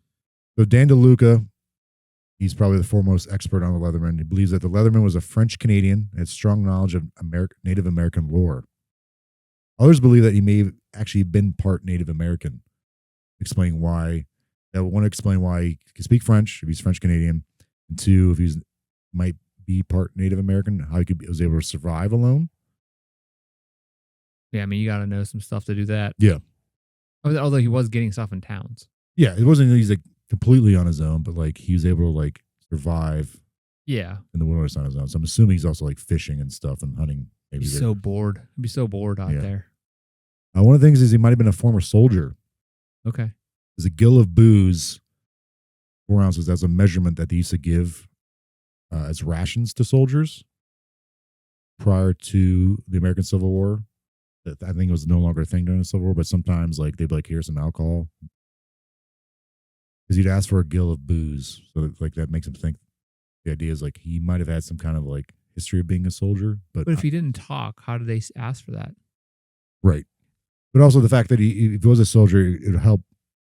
So Dan DeLuca, he's probably the foremost expert on the Leatherman. He believes that the Leatherman was a French Canadian and had strong knowledge of Native American lore. Others believe that he may have actually been part Native American, explaining why. That want to explain why he can speak French if he's French Canadian, and two, if he's might be part Native American, how he was able to survive alone. Yeah, I mean, you got to know some stuff to do that. Yeah. Although he was getting stuff in towns. Yeah, it wasn't he's like completely on his own, but like he was able to like survive. Yeah. In the wilderness on his own. So I'm assuming he's also like fishing and stuff and hunting. Maybe he's so bored. He'd be so bored out there. One of the things is he might have been a former soldier. Okay. There's a gill of booze, 4 ounces. That's a measurement that they used to give as rations to soldiers prior to the American Civil War. I think it was no longer a thing during the Civil War, but sometimes like they'd be like, here's some alcohol. Because he'd ask for a gill of booze. So like that makes him think the idea is like he might have had some kind of like history of being a soldier. But if he didn't talk, how did they ask for that? Right. But also the fact that if he was a soldier, it would help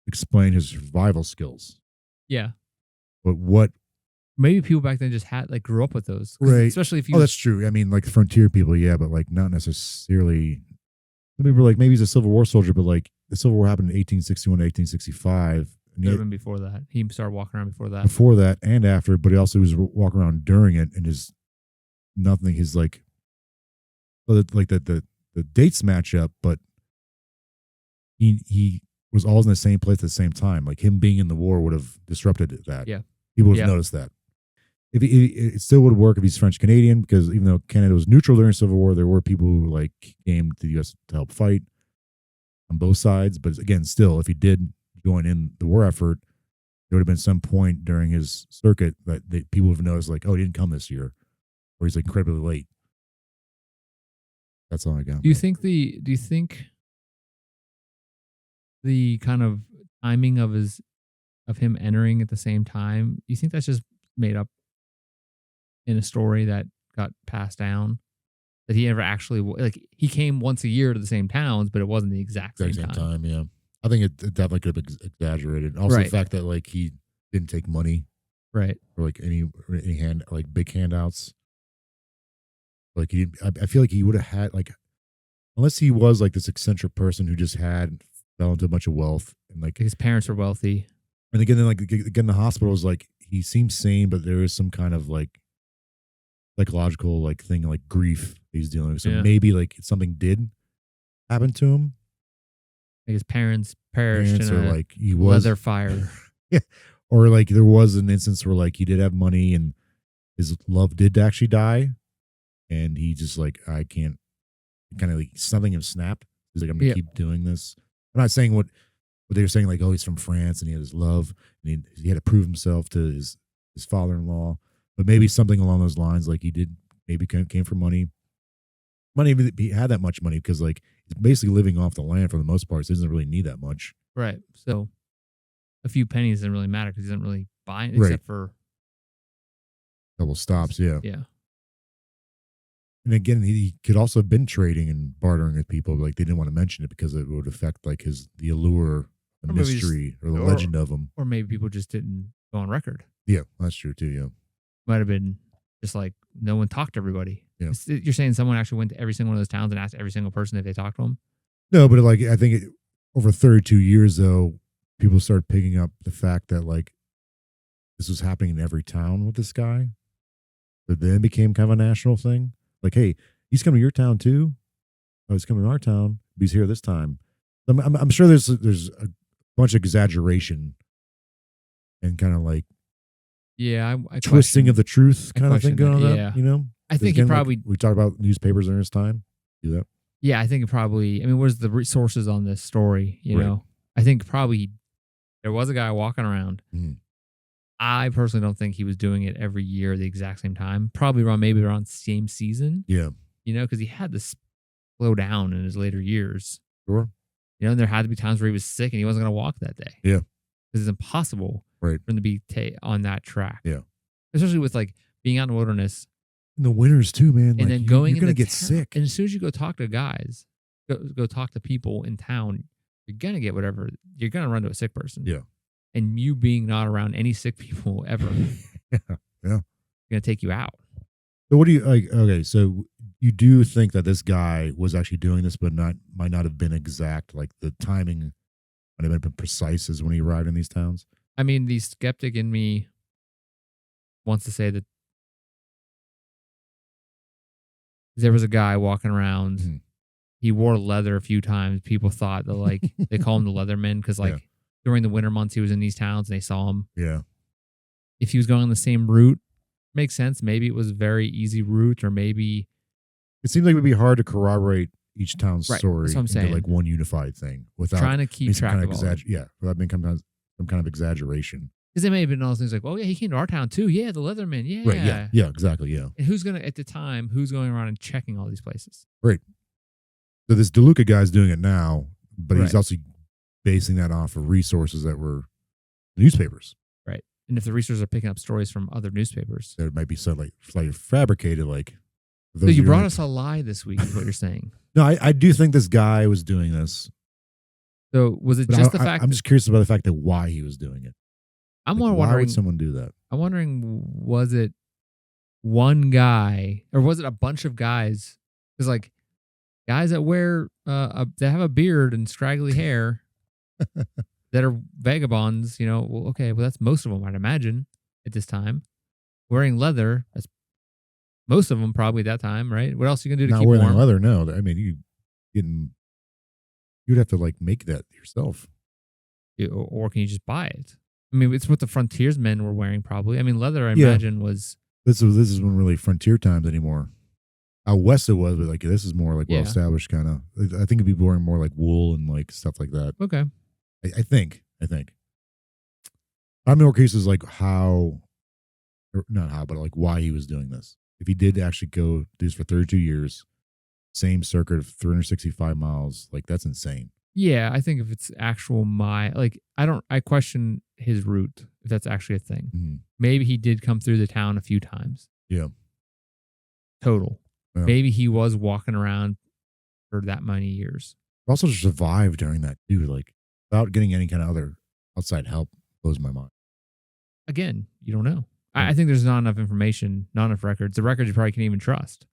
explain his survival skills. Yeah. But what? Maybe people back then just grew up with those. Right. Especially if you. Oh, that's true. I mean, like frontier people, yeah, but like not necessarily. Some people were like, maybe he's a Civil War soldier, but like the Civil War happened in 1861 to 1865. And even before that. He started walking around before that. Before that and after, but he also was walking around during it, and his like, well, like the dates match up, but he was all in the same place at the same time. Like him being in the war would have disrupted that. Yeah. People would have noticed that. If it still would work if he's French Canadian, because even though Canada was neutral during the Civil War, there were people who like came to the U.S. to help fight on both sides. But again, still, if he did join in the war effort, there would have been some point during his circuit that people would have noticed, like, oh, he didn't come this year, or he's like incredibly late. That's all I got. Do you think the kind of timing of him entering at the same time, you think that's just made up in a story that got passed down? That he never actually, like, he came once a year to the same towns, but it wasn't the exact same time. Yeah. I think it definitely could have been exaggerated. Also, the fact that like he didn't take money, right, or like any big handouts. Like I feel like he would have had like, unless he was like this eccentric person who just fell into a bunch of wealth, and like his parents were wealthy. And again, the hospital is like he seems sane, but there is some kind of like psychological like thing, like grief he's dealing with. So maybe like something did happen to him. Like his parents perished in or a like he was leather fire. Yeah. Or like there was an instance where like he did have money and his love did actually die, and he just like, I can't, kind of like something him snap. He's like, I'm gonna keep doing this. I'm not saying what But they were saying like, oh, he's from France and he had his love and he had to prove himself to his father-in-law. But maybe something along those lines, like he did, maybe came from money. He had that much money because like he's basically living off the land for the most part. So he doesn't really need that much. Right. So a few pennies doesn't really matter because he doesn't really buy it except for couple stops. Yeah. Yeah. And again, he could also have been trading and bartering with people. Like they didn't want to mention it because it would affect like the allure, the mystery, or the legend of him. Or maybe people just didn't go on record. Yeah, that's true too. Yeah, might have been just like no one talked to everybody. Yeah. You're saying someone actually went to every single one of those towns and asked every single person if they talked to them? No, but like I think over 32 years though, people started picking up the fact that like this was happening in every town with this guy. But then it became kind of a national thing. Like, hey, he's coming to your town too. Oh, he's coming to our town. He's here this time. I'm sure there's a bunch of exaggeration and kind of like I twisting of the truth kind of thing going on. Yeah. You know, I think he probably we talked about newspapers in his time. Do that. Yeah, I think it probably. I mean, where's the resources on this story? You know, I think probably there was a guy walking around. Mm. I personally don't think he was doing it every year at the exact same time. Probably maybe around same season. Yeah. You know, because he had to slow down in his later years. Sure. You know, and there had to be times where he was sick and he wasn't going to walk that day. Yeah. Because it's impossible for him to be on that track. Yeah. Especially with like being out in the wilderness. In the winters too, man. And like, then you're going going to get sick. And as soon as you go talk to guys, go talk to people in town, you're going to get whatever. You're going to run to a sick person. Yeah. And you being not around any sick people ever, yeah, going to take you out. So what do you like? Okay, so you do think that this guy was actually doing this, but might not have been exact. Like the timing might have been precise as when he arrived in these towns. I mean, the skeptic in me wants to say that there was a guy walking around. Mm-hmm. He wore leather a few times. People thought that like they call him the Leatherman because like. Yeah. During the winter months, he was in these towns and they saw him. Yeah. If he was going on the same route, makes sense. Maybe it was a very easy route, or maybe it seems like it would be hard to corroborate each town's story that's what I'm saying. Into like one unified thing without trying to keep track kind of all without being some kind of exaggeration. Because they may have been all those things like, oh yeah, he came to our town too. Yeah, the Leatherman. Yeah. Right. Yeah. Exactly. Yeah. And who's going around and checking all these places? Right. So this DeLuca guy's doing it now, but he's also basing that off of resources that were newspapers. Right. And if the resources are picking up stories from other newspapers. That might be slightly fabricated. Like, so you brought us a lie this week is what you're saying. No, I do think this guy was doing this. So was it just the fact? I'm just curious about the fact that why he was doing it. I'm like, wondering. Why would someone do that? I'm wondering, was it one guy or was it a bunch of guys? Because like guys that wear, that have a beard and scraggly hair. That are vagabonds, you know. Well, okay, well that's most of them, I'd imagine, at this time. Wearing leather, that's most of them probably at that time, right? What else are you gonna do to keep warm? Not wearing leather, no. I mean, you'd have to like make that yourself, or can you just buy it? I mean, it's what the frontiersmen were wearing, probably. I mean, leather, I imagine, was. This isn't really frontier times anymore. Out west it was, but like this is more like well established kind of. I think it'd be wearing more like wool and like stuff like that. Okay. I think. I'm more curious like but like why he was doing this. If he did actually go do this for 32 years, same circuit of 365 miles, like that's insane. Yeah, I think if it's actual I question his route, if that's actually a thing. Mm-hmm. Maybe he did come through the town a few times. Yeah. Total. Yeah. Maybe he was walking around for that many years. Also survived during that too, like without getting any kind of other outside help. Blows my mind. Again, you don't know. Yeah. I think there's not enough information, not enough records. The records you probably can't even trust.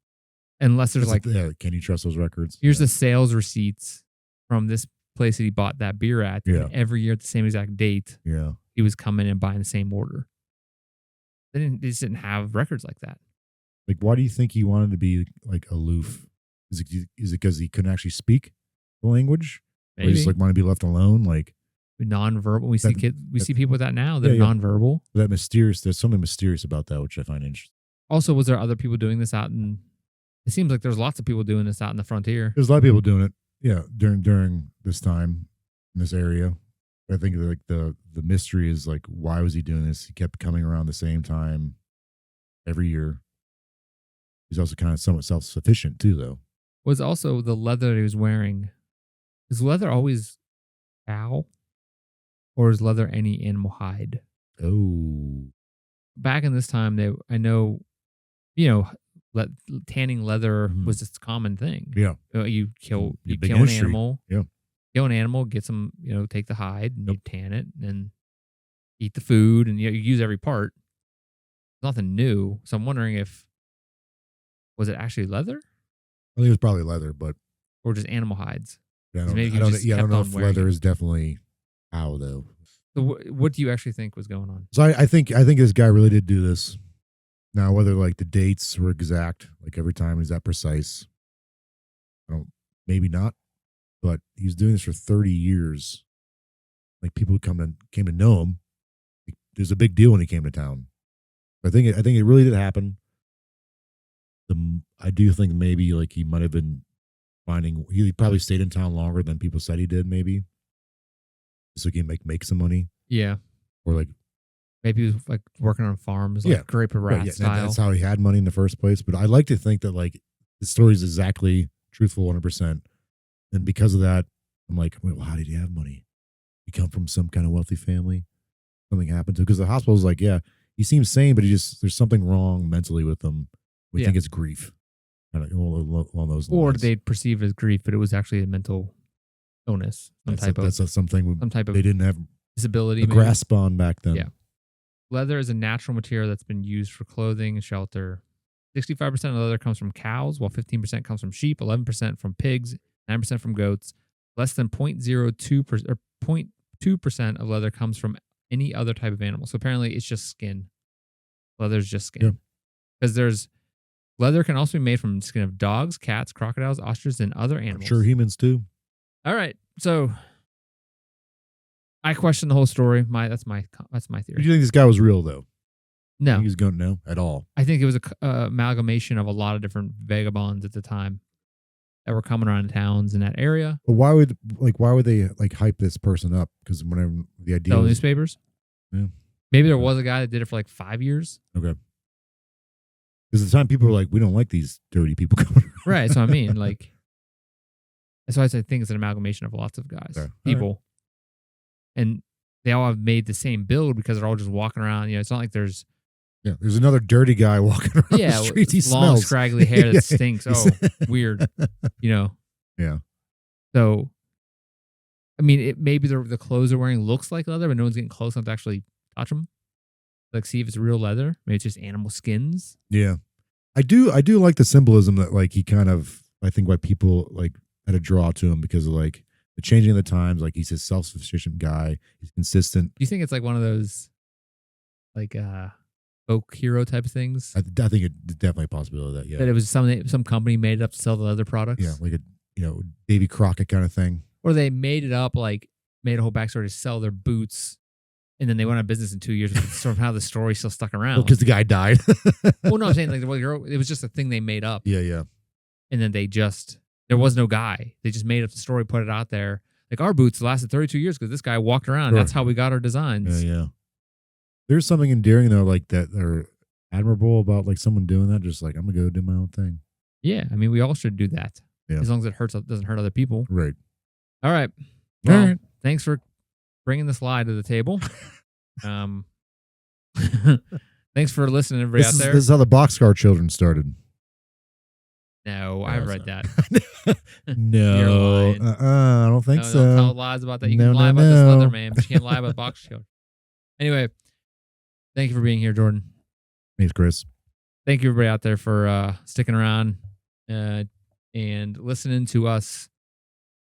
Unless there's can you trust those records? Here's the sales receipts from this place that he bought that beer at. Yeah. And every year at the same exact date. Yeah. He was coming and buying the same order. They just didn't have records like that. Like, why do you think he wanted to be like aloof? Is it because he couldn't actually speak the language? Maybe. Or just like want to be left alone, like nonverbal. We see people with that now. They're nonverbal. That mysterious. There's something mysterious about that, which I find interesting. Also, was there other people doing this out in? It seems like there's lots of people doing this out in the frontier. There's a lot of people doing it. Yeah, during this time in this area. I think like the mystery is like, why was he doing this? He kept coming around the same time every year. He's also kind of somewhat self-sufficient too, though. Was also the leather he was wearing. Is leather always cow? Or is leather any animal hide? Oh. Back in this time, I know, tanning leather was just a common thing. Yeah. You kill an animal. Yeah. Kill an animal, get some, take the hide and you tan it and eat the food and you use every part. Nothing new. So I'm wondering was it actually leather? I think it was probably leather, but or just animal hides. Yeah, I don't know if leather is definitely how though. So what do you actually think was going on? So I think this guy really did do this. Now whether like the dates were exact, like every time is that precise, maybe not. But he was doing this for 30 years. Like people came to know him. There's a big deal when he came to town. I think it really did happen. I do think maybe like he might have been he probably stayed in town longer than people said he did, maybe. So he can make some money. Yeah. Or like maybe he was like working on farms, like grape or rat style. That's how he had money in the first place. But I like to think that like the story is exactly truthful 100%. And because of that, I'm like, well, how did he have money? He come from some kind of wealthy family? Something happened to him? Because the hospital's like, yeah, he seems sane, but there's something wrong mentally with him. We think it's grief. Kind of along those lines. Or they perceive it as grief, but it was actually a mental illness. Something they didn't have disability. A grasp on back then. Yeah. Leather is a natural material that's been used for clothing and shelter. 65% of leather comes from cows, while 15% comes from sheep, 11% from pigs, 9% from goats. Less than 0.2% of leather comes from any other type of animal. So apparently it's just skin. Leather's just skin. Because leather can also be made from skin of dogs, cats, crocodiles, ostriches, and other animals. I'm sure humans too. All right. So I question the whole story. That's my theory. Do you think this guy was real though? No. He was going no at all. I think it was a amalgamation of a lot of different vagabonds at the time that were coming around towns in that area. But why would they like hype this person up? Because whenever the idea was newspapers. Yeah. Maybe there was a guy that did it for like 5 years. Okay. Because at the time people were like, we don't like these dirty people coming around. Right. So I mean, like, that's why I think it's an amalgamation of lots of guys, people. Right. And they all have made the same build because they're all just walking around. It's not like there's another dirty guy walking around the streets. He long, smells. Scraggly hair that stinks. Oh, weird. Yeah. So, I mean, maybe the clothes they're wearing looks like leather, but no one's getting close enough to actually touch them. Like, see if it's real leather. Maybe it's just animal skins. Yeah. I do like the symbolism that like he kind of, I think why people like had a draw to him because of like the changing of the times. Like he's a self-sufficient guy. He's consistent. Do you think it's like one of those like folk hero type of things? I think it's definitely a possibility of that. Yeah. That it was some company made it up to sell the leather products. Yeah. Like a, Davy Crockett kind of thing. Or they made it up, like made a whole backstory to sell their boots. And then they went out of business in 2 years. Somehow the story still stuck around. Because the guy died. Well, no, I'm saying like it was just a thing they made up. Yeah. And then there was no guy. They just made up the story, put it out there. Like our boots lasted 32 years because this guy walked around. Right. That's how we got our designs. Yeah. There's something endearing though, like that are admirable about like someone doing that. Just like I'm gonna go do my own thing. Yeah, I mean we all should do that. Yeah. As long as it doesn't hurt other people. Right. All right. Well, thanks for bringing this lie to the table. Thanks for listening, everybody out there. This is how the Boxcar Children started. No, I've read that. No, I don't think so. Don't tell lies about that. You can lie about this Leatherman, but you can't lie about Box Children. Anyway, thank you for being here, Jordan. Thanks, Chris. Thank you, everybody out there, for sticking around and listening to us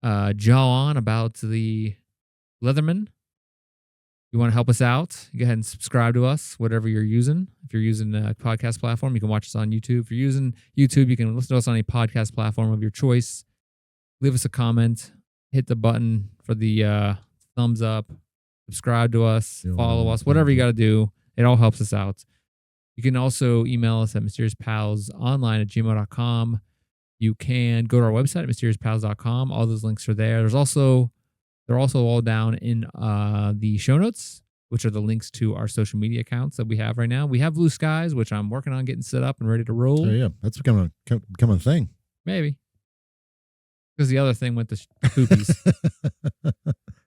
jaw on about the Leatherman. If you want to help us out, go ahead and subscribe to us, whatever you're using. If you're using a podcast platform, you can watch us on YouTube. If you're using YouTube, you can listen to us on a podcast platform of your choice. Leave us a comment. Hit the button for the thumbs up. Subscribe to us. Follow us. Whatever you got to do. It all helps us out. You can also email us at mysteriousPalsOnline@gmail.com. You can go to our website at mysteriouspals.com. All those links are there. There's also They're also all down in the show notes, which are the links to our social media accounts that we have right now. We have Blue Skies, which I'm working on getting set up and ready to roll. Oh, yeah. That's becoming a thing. Maybe. Because the other thing went to poopies.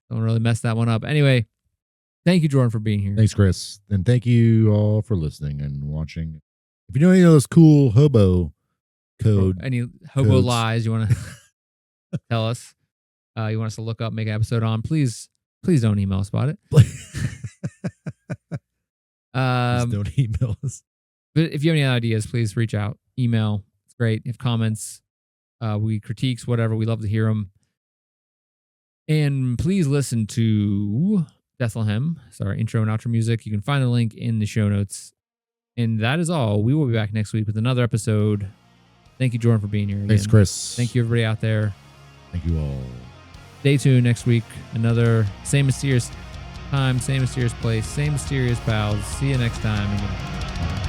Don't really mess that one up. Anyway, thank you, Jordan, for being here. Thanks, Chris. And thank you all for listening and watching. If you know any of those cool hobo code, any hobo lies you want to tell us, you want us to look up, make an episode on, please don't email us about it. Just don't email us. But if you have any ideas, please reach out. Email. It's great. If comments, we critiques, whatever, we love to hear them. And please listen to Bethlehem. It's our intro and outro music. You can find the link in the show notes. And that is all. We will be back next week with another episode. Thank you, Jordan, for being here again. Thanks, Chris. Thank you, everybody out there. Thank you all. Stay tuned next week. Another same mysterious time, same mysterious place, same mysterious pals. See you next time.